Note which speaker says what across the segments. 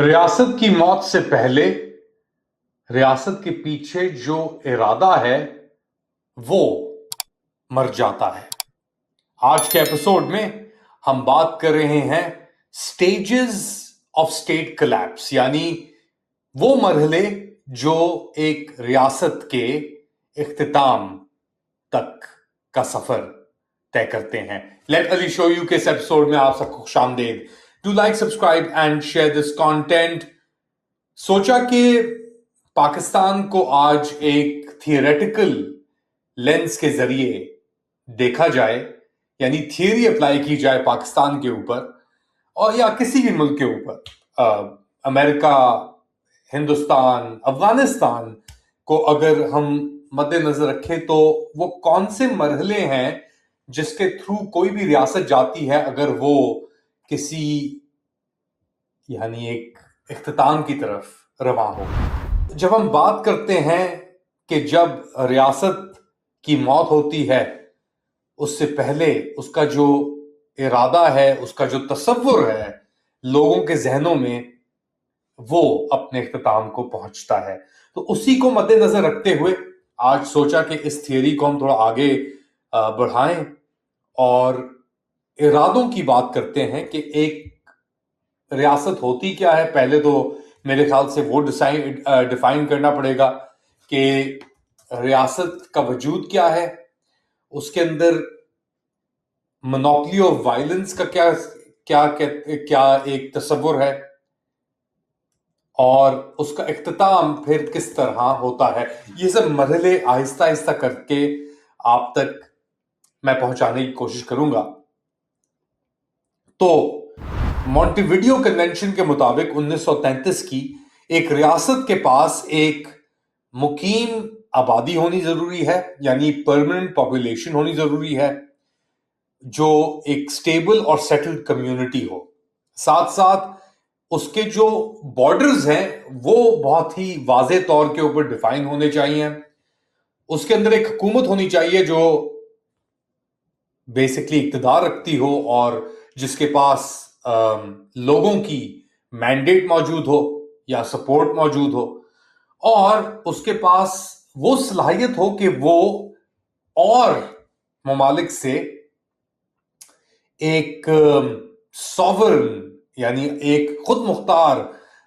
Speaker 1: रियासत की मौत से पहले रियासत के पीछे जो इरादा है वो मर जाता है। आज के एपिसोड में हम बात कर रहे हैं स्टेजेस ऑफ स्टेट कोलैप्स, यानी वो मरहले जो एक रियासत के इख्तिताम तक का सफर तय करते हैं। लेट अली शो यू के इस एपिसोड में आप सबको खुशामदीद। Do like, subscribe and share this content. सोचा कि पाकिस्तान को आज एक थियोरेटिकल लेंस के जरिए देखा जाए, यानी थियरी अप्लाई की जाए पाकिस्तान के ऊपर और या किसी भी मुल्क के ऊपर। अमेरिका, हिंदुस्तान, अफगानिस्तान को अगर हम मद्देनजर रखें तो वो कौन से मरहले हैं जिसके थ्रू कोई भी रियासत जाती है अगर वो किसी यानी एक इख्तिताम की तरफ रवा हो। जब हम बात करते हैं कि जब रियासत की मौत होती है उससे पहले उसका जो इरादा है, उसका जो तसव्वुर है लोगों के जहनों में, वो अपने इख्तिताम को पहुंचता है। तो उसी को मद्देनजर रखते हुए आज सोचा कि इस थियरी को हम थोड़ा आगे बढ़ाएं और इरादों की बात करते हैं कि एक रियासत होती क्या है। पहले तो मेरे ख्याल से वो डिफाइन करना पड़ेगा कि रियासत का वजूद क्या है, उसके अंदर मोनोपोली ऑफ वायलेंस का क्या क्या क्या एक तस्वुर है और उसका इख्तिताम फिर किस तरह होता है। ये सब मरहले आहिस्ता आहिस्ता करके आप तक मैं पहुंचाने की कोशिश करूंगा। तो मॉन्टेविडियो कन्वेंशन के मुताबिक 1933 की एक रियासत के पास एक मुकीम आबादी होनी जरूरी है, यानी परमानेंट पॉपुलेशन होनी जरूरी है, जो एक स्टेबल और सेटल्ड कम्युनिटी हो। साथ साथ उसके जो बॉर्डर्स हैं वो बहुत ही वाज़े तौर के ऊपर डिफाइन होने चाहिए। उसके अंदर एक हुकूमत होनी चाहिए जो बेसिकली इक्तदार रखती हो और जिसके पास लोगों की मैंडेट मौजूद हो या सपोर्ट मौजूद हो, और उसके पास वो सलाहियत हो कि वो और ममालिक से एक सॉवरन यानी एक खुद मुख्तार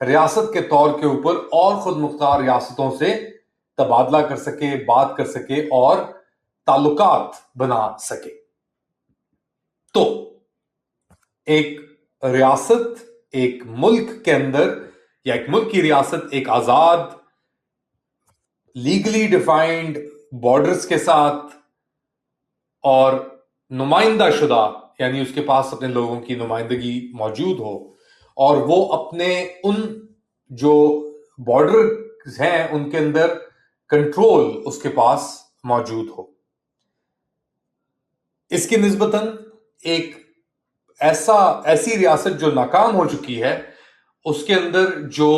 Speaker 1: रियासत के तौर के ऊपर और खुद मुख्तार रियासतों से तबादला कर सके, बात कर सके और ताल्लुकात बना सके। तो एक रियासत एक मुल्क के अंदर या एक मुल्क की रियासत एक आजाद लीगली डिफाइंड बॉर्डर्स के साथ और नुमाइंदा शुदा, यानी उसके पास अपने लोगों की नुमाइंदगी मौजूद हो और वो अपने उन जो बॉर्डर हैं उनके अंदर कंट्रोल उसके पास मौजूद हो। इसकी निस्बतन एक ऐसी रियासत जो नाकाम हो चुकी है उसके अंदर जो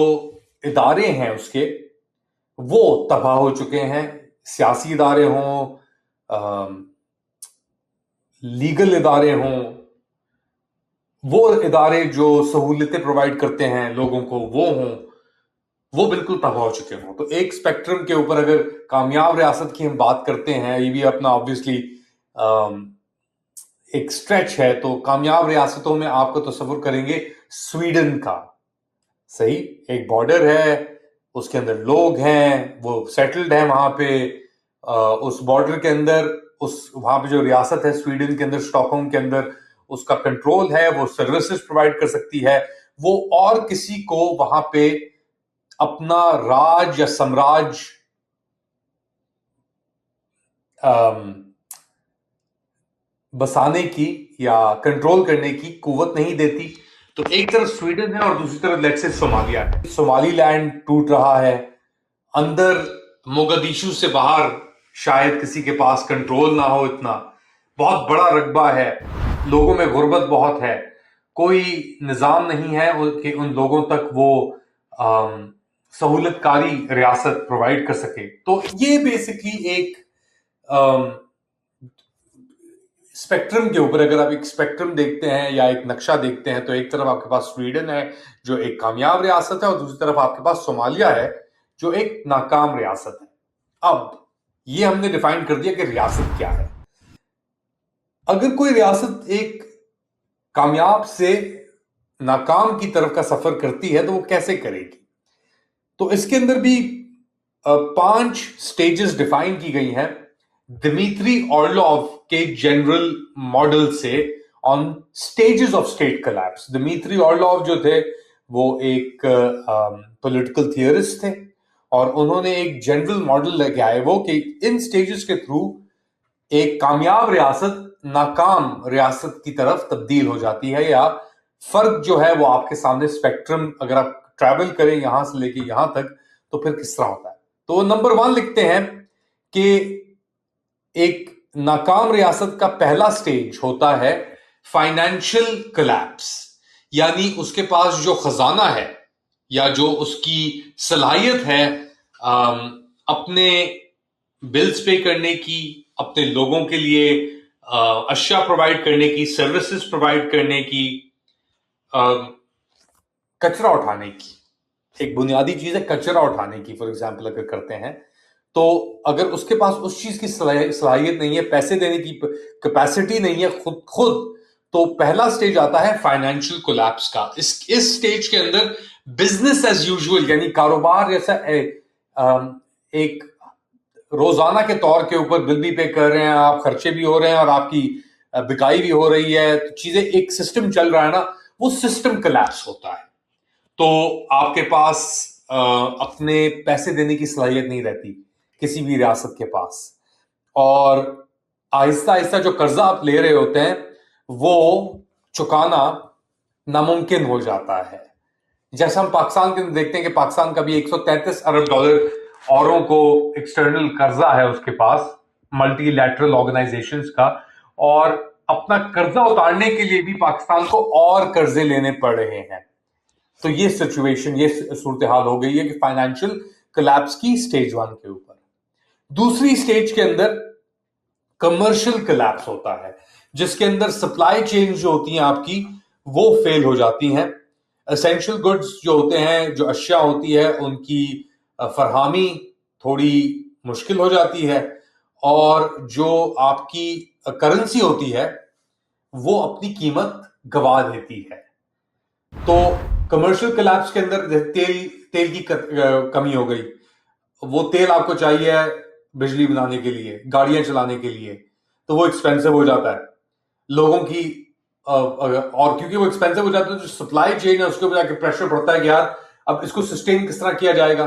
Speaker 1: इदारे हैं उसके वो तबाह हो चुके हैं, सियासी इदारे हों, लीगल इदारे हों, वो इदारे जो सहूलियतें प्रोवाइड करते हैं लोगों को वो हों, वो बिल्कुल तबाह हो चुके हों। तो एक स्पेक्ट्रम के ऊपर अगर कामयाब रियासत की हम बात करते हैं, ये भी अपना ऑब्वियसली एक स्ट्रेच है, तो कामयाब रियासतों में आपको तस्वुर करेंगे स्वीडन का। सही, एक बॉर्डर है, उसके अंदर लोग हैं, वो सेटल्ड हैं वहां पे, उस बॉर्डर के अंदर उस वहां पे जो रियासत है स्वीडन के अंदर, स्टॉकहोम के अंदर, उसका कंट्रोल है, वो सर्विसेज प्रोवाइड कर सकती है, वो और किसी को वहां पे अपना राज या साम्राज्य बसाने की या कंट्रोल करने की कुव्वत नहीं देती। तो एक तरफ स्वीडन है और दूसरी तरफ लेट्स से सोमालिया है। सोमालीलैंड टूट रहा है, अंदर मोगादिशु से बाहर शायद किसी के पास कंट्रोल ना हो, इतना बहुत बड़ा रकबा है, लोगों में गुर्बत बहुत है, कोई निजाम नहीं है कि उन लोगों तक वो सहूलतकारी रियासत प्रोवाइड कर सके। तो ये बेसिकली एक स्पेक्ट्रम के ऊपर अगर आप एक स्पेक्ट्रम देखते हैं या एक नक्शा देखते हैं तो एक तरफ आपके पास स्वीडन है जो एक कामयाब रियासत है और दूसरी तरफ आपके पास सोमालिया है जो एक नाकाम रियासत है। अब ये हमने डिफाइन कर दिया कि रियासत क्या है। अगर कोई रियासत एक कामयाब से नाकाम की तरफ का सफर करती है तो वो कैसे करेगी? तो इसके अंदर भी 5 स्टेजेस डिफाइन की गई हैं दिमित्री ऑर्लोव के जनरल मॉडल से on stages of state collapse. Dmitry Orlov जो थे वो एक पॉलिटिकल थियरिस्ट थे और उन्होंने एक जनरल मॉडल लेके आए वो कि इन स्टेजेस के थ्रू एक कामयाब रियासत नाकाम रियासत की तरफ तब्दील हो जाती है, या फर्क जो है वो आपके सामने स्पेक्ट्रम अगर आप ट्रैवल करें यहां से लेके यहां तक तो फिर किस तरह होता है। तो नंबर 1 लिखते हैं कि एक नाकाम रियासत का पहला स्टेज होता है फाइनेंशियल कोलैप्स, यानी उसके पास जो खजाना है या जो उसकी सलाहियत है अपने बिल्स पे करने की, अपने लोगों के लिए अशिया प्रोवाइड करने की, सर्विसेज प्रोवाइड करने की, कचरा उठाने की। एक बुनियादी चीज है कचरा उठाने की, फॉर एग्जाम्पल अगर करते हैं तो अगर उसके पास उस चीज की सलाहियत नहीं है, पैसे देने की कैपेसिटी नहीं है खुद, तो पहला स्टेज आता है फाइनेंशियल कोलैप्स का। इस स्टेज के अंदर बिजनेस एज यूजुअल यानी कारोबार जैसा एक रोजाना के तौर के ऊपर बिल भी पे कर रहे हैं आप, खर्चे भी हो रहे हैं और आपकी बिकाई भी हो रही है, तो चीजें एक सिस्टम चल रहा है ना, वो सिस्टम कोलैप्स होता है। तो आपके पास अपने पैसे देने की सलाहियत नहीं रहती किसी भी रियासत के पास, और आहिस्ता आहिस्ता जो कर्जा आप ले रहे होते हैं वो चुकाना नामुमकिन हो जाता है। जैसे हम पाकिस्तान के अंदर देखते हैं कि पाकिस्तान का भी 133 अरब डॉलर औरों को एक्सटर्नल कर्जा है उसके पास, मल्टीलैटरल ऑर्गेनाइजेशंस का, और अपना कर्जा उतारने के लिए भी पाकिस्तान को और कर्जे लेने पड़ रहे हैं। तो ये सिचुएशन, ये सूरत हाल हो गई है कि फाइनेंशियल कोलैप्स की स्टेज 1 के ऊपर। दूसरी स्टेज के अंदर कमर्शियल कोलैप्स होता है, जिसके अंदर सप्लाई चेन जो होती हैं आपकी वो फेल हो जाती हैं। एसेंशियल गुड्स जो होते हैं, जो अशिया होती है, उनकी फरहामी थोड़ी मुश्किल हो जाती है, और जो आपकी करेंसी होती है वो अपनी कीमत गवा देती है। तो कमर्शियल कोलैप्स के अंदर तेल की कमी हो गई, वो तेल आपको चाहिए बिजली बनाने के लिए, गाड़ियां चलाने के लिए, तो वो एक्सपेंसिव हो जाता है लोगों की, और क्योंकि वो एक्सपेंसिव हो जाता है तो सप्लाई चेन है उसके ऊपर जाके प्रेशर पड़ता है कि यार अब इसको सस्टेन किस तरह किया जाएगा,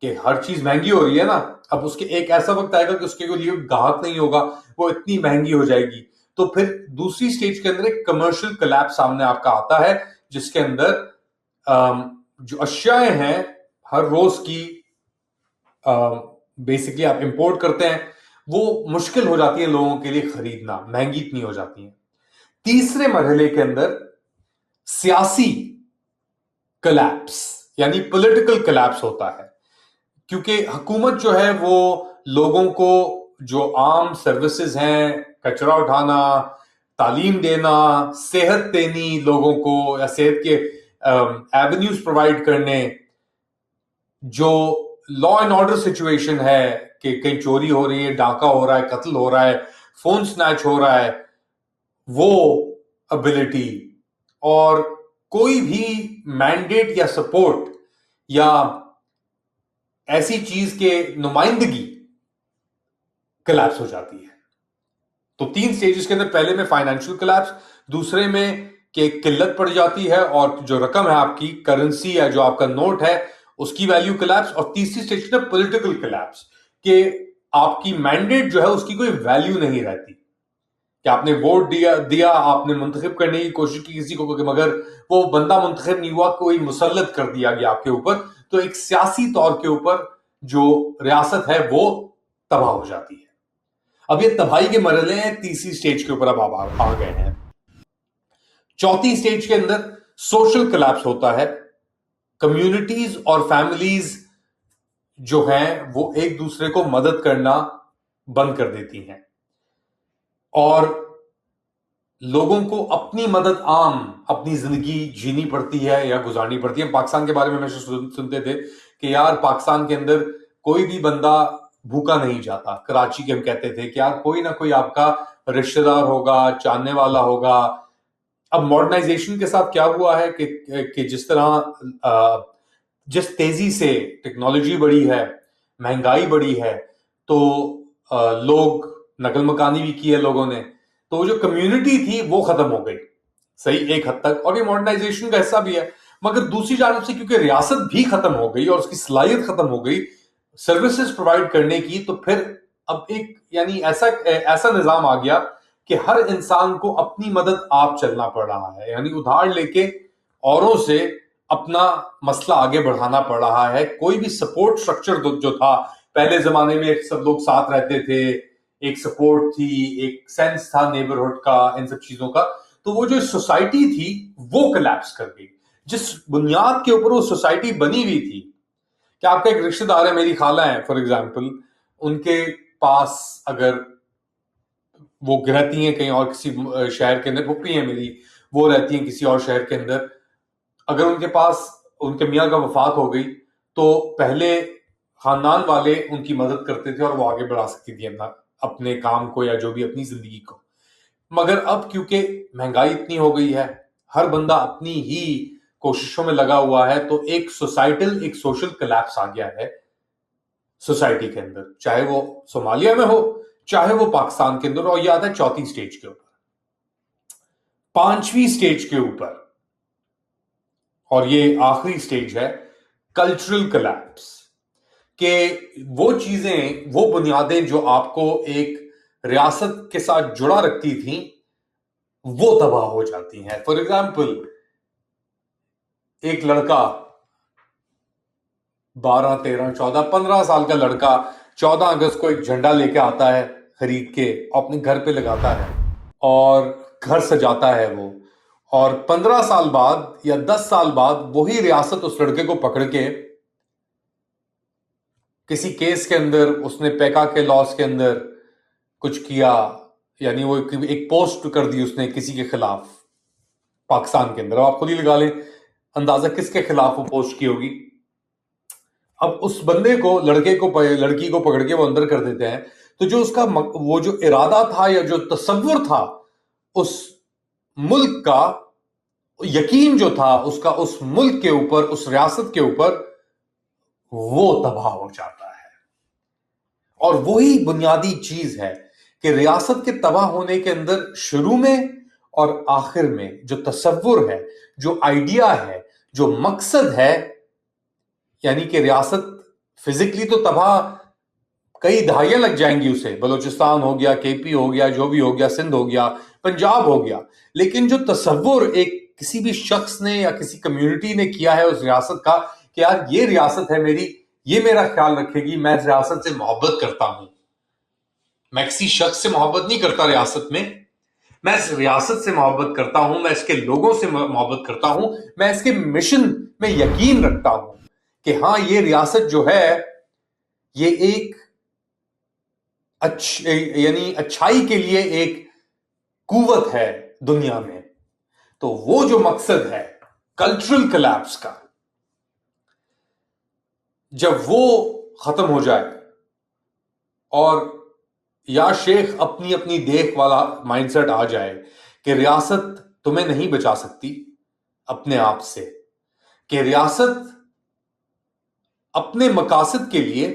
Speaker 1: कि हर चीज महंगी हो रही है ना। अब उसके एक ऐसा वक्त आएगा कि उसके लिए ग्राहक नहीं होगा, वो इतनी महंगी हो जाएगी। तो फिर दूसरी स्टेज के अंदर एक कमर्शियल कोलैप्स सामने आपका आता है, जिसके अंदर जो अशियाएं हैं हर रोज की बेसिकली आप इंपोर्ट करते हैं, वो मुश्किल हो जाती है लोगों के लिए खरीदना, महंगी इतनी हो जाती है। तीसरे मरहले के अंदर सियासी कोलैप्स यानी पॉलिटिकल कोलैप्स होता है, क्योंकि हुकूमत जो है वो लोगों को जो आम सर्विसेज हैं, कचरा उठाना, तालीम देना, सेहत देनी लोगों को, या सेहत के एवेन्यूज प्रोवाइड करने, जो लॉ एंड ऑर्डर सिचुएशन है कि कहीं चोरी हो रही है, डाका हो रहा है, कत्ल हो रहा है, फोन स्नैच हो रहा है, वो एबिलिटी, और कोई भी मैंडेट या सपोर्ट या ऐसी चीज के नुमाइंदगी कोलैप्स हो जाती है। तो 3 स्टेजेस के अंदर, पहले में फाइनेंशियल कोलैप्स, दूसरे में कि किल्लत पड़ जाती है और जो रकम है आपकी करेंसी या जो आपका नोट है उसकी वैल्यू कोलैप्स, और तीसरी स्टेज के अंदर पॉलिटिकल कोलैप्स कि आपकी मैंडेट जो है उसकी कोई वैल्यू नहीं रहती, कि आपने वोट दिया आपने मुंतखब करने की कोशिश की किसी को, मगर वो बंदा मुंतखब नहीं हुआ, कोई मुसल्लत कर दिया गया आपके ऊपर, तो एक सियासी तौर के ऊपर जो रियासत है वो तबाह हो जाती है। अब ये तबाही के मरहले हैं, तीसरी स्टेज के ऊपर अब आप आ गए हैं। चौथी स्टेज के अंदर सोशल कोलैप्स होता है। कम्युनिटीज और फैमिलीज जो हैं वो एक दूसरे को मदद करना बंद कर देती हैं, और लोगों को अपनी मदद आम अपनी जिंदगी जीनी पड़ती है या गुजारनी पड़ती है. पाकिस्तान के बारे में हमेशा सुनते थे कि यार पाकिस्तान के अंदर कोई भी बंदा भूखा नहीं जाता. कराची के हम कहते थे कि यार कोई ना कोई आपका रिश्तेदार होगा, चाहने वाला होगा. अब मॉडर्नाइजेशन के साथ क्या हुआ है कि जिस तरह जिस तेजी से टेक्नोलॉजी बढ़ी है, महंगाई बढ़ी है, तो लोग नकल मकानी भी की है लोगों ने, तो वो जो कम्युनिटी थी वो खत्म हो गई. सही, एक हद तक, और ये मॉडर्नाइजेशन का हिस्सा भी है. मगर दूसरी जानब से क्योंकि रियासत भी खत्म हो गई और उसकी सलाहियत खत्म हो गई सर्विसेज प्रोवाइड करने की, तो फिर अब एक यानी ऐसा निजाम आ गया कि हर इंसान को अपनी मदद आप चलना पड़ रहा है. यानी उधार लेके औरों से अपना मसला आगे बढ़ाना पड़ रहा है. कोई भी सपोर्ट स्ट्रक्चर जो था पहले जमाने में, सब लोग साथ रहते थे, एक सपोर्ट थी, एक सेंस था नेबरहुड का, इन सब चीजों का, तो वो जो सोसाइटी थी वो कोलैप्स कर गई. जिस बुनियाद के ऊपर वो सोसाइटी बनी हुई थी, कि आपका एक रिश्तेदार है, मेरी खाला है फॉर एग्जाम्पल, उनके पास अगर वो रहती हैं कहीं और किसी शहर के अंदर, फुप्पी है मेरी, वो रहती हैं किसी और शहर के अंदर, अगर उनके पास उनके मियाँ का वफात हो गई तो पहले खानदान वाले उनकी मदद करते थे और वो आगे बढ़ा सकती थी अपने काम को या जो भी अपनी जिंदगी को. मगर अब क्योंकि महंगाई इतनी हो गई है, हर बंदा अपनी ही कोशिशों में लगा हुआ है, तो एक सोसाइटल, एक सोशल कोलैप्स आ गया है सोसाइटी के अंदर, चाहे वो सोमालिया में हो, चाहे वो पाकिस्तान के अंदर. और ये आता है चौथी स्टेज के ऊपर, पांचवी स्टेज के ऊपर, और ये आखिरी स्टेज है कल्चरल कोलैप्स. कि वो चीजें, वो बुनियादें जो आपको एक रियासत के साथ जुड़ा रखती थी, वो तबाह हो जाती हैं. फॉर एग्जाम्पल, एक लड़का 12, 13, 14, 15 साल का लड़का 14 अगस्त को एक झंडा लेके आता है खरीद के, अपने घर पे लगाता है और घर सजाता है वो, और 15 साल बाद या 10 साल बाद वही रियासत उस लड़के को पकड़ के किसी केस के अंदर, उसने पैका के लॉस के अंदर कुछ किया, यानी वो एक पोस्ट कर दी उसने किसी के खिलाफ पाकिस्तान के अंदर. आप खुद ही लगा लें अंदाजा किसके खिलाफ वो पोस्ट की होगी. अब उस बंदे को, लड़की को पकड़ के वो अंदर कर देते हैं. तो जो उसका वो जो इरादा था या जो तसव्वुर था उस मुल्क का, यकीन जो था उसका उस मुल्क के ऊपर, उस रियासत के ऊपर, वो तबाह हो जाता है. और वही बुनियादी चीज है कि रियासत के तबाह होने के अंदर शुरू में और आखिर में जो तसव्वुर है, जो आइडिया है, जो मकसद है, यानी कि रियासत फिजिकली तो तबाह कई दहाइयां लग जाएंगी उसे, बलूचिस्तान हो गया, केपी हो गया, जो भी हो गया, सिंध हो गया, पंजाब हो गया, लेकिन जो तसव्वुर एक किसी भी शख्स ने या किसी कम्युनिटी ने किया है उस रियासत का कि यार ये रियासत है मेरी, ये मेरा ख्याल रखेगी, मैं इस रियासत से मोहब्बत करता हूं. मैं किसी शख्स से मोहब्बत नहीं करता रियासत में, मैं इस रियासत से मोहब्बत करता हूं, मैं इसके लोगों से मोहब्बत करता हूं, मैं इसके मिशन में यकीन रखता हूं कि हां ये रियासत जो है ये एक यानी अच्छाई के लिए एक कुव्वत है दुनिया में. तो वो जो मकसद है कल्चरल कोलैप्स का, जब वो खत्म हो जाए और या शेख अपनी अपनी देख वाला माइंडसेट आ जाए कि रियासत तुम्हें नहीं बचा सकती अपने आप से, कि रियासत अपने मकासद के लिए,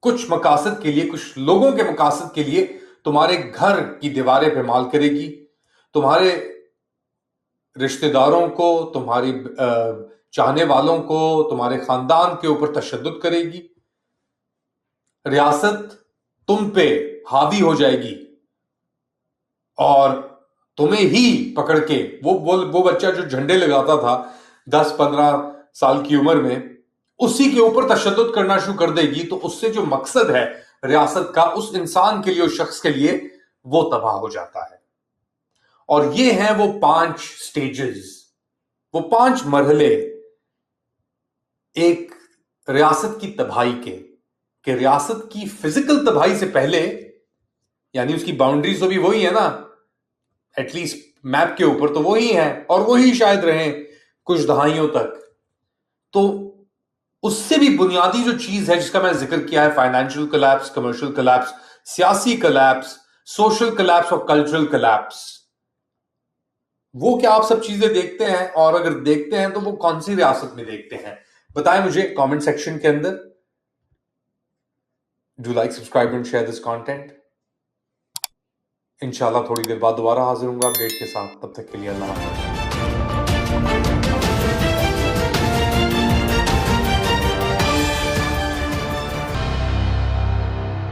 Speaker 1: कुछ मकासद के लिए, कुछ लोगों के मकासद के लिए तुम्हारे घर की दीवारें पैमाल करेगी, तुम्हारे रिश्तेदारों को, तुम्हारी चाहने वालों को, तुम्हारे खानदान के ऊपर तशद्दुद करेगी. रियासत तुम पे हावी हो जाएगी और तुम्हें ही पकड़ के, वो बच्चा जो झंडे लगाता था 10-15 साल की उम्र में, उसी के ऊपर तशद्दुद करना शुरू कर देगी. तो उससे जो मकसद है रियासत का, उस इंसान के लिए, उस शख्स के लिए, वो तबाह हो जाता है. और ये हैं वो 5 स्टेजेस, वो 5 मरहले एक रियासत की तबाही के, कि रियासत की फिजिकल तबाही से पहले, यानी उसकी बाउंड्रीज तो भी वही है ना, एटलीस्ट मैप के ऊपर तो वही हैं और वही शायद रहें कुछ दहाइयों तक। तो उससे भी बुनियादी जो चीज है जिसका मैंने जिक्र किया है, फाइनेंशियल कोलैप्स, कमर्शियल कोलैप्स, सियासी कोलैप्स, सोशल कोलैप्स और कल्चरल कोलैप्स, वो क्या आप सब चीजें देखते हैं? और अगर देखते हैं तो वो कौन सी रियासत में देखते हैं? बताएं मुझे कमेंट सेक्शन के अंदर। Do like, subscribe and share this content. इंशाल्लाह थोड़ी देर बाद दोबारा हाजिर होऊंगा अपडेट के साथ। तब तक के लिए अल्लाह हाफ़िज़।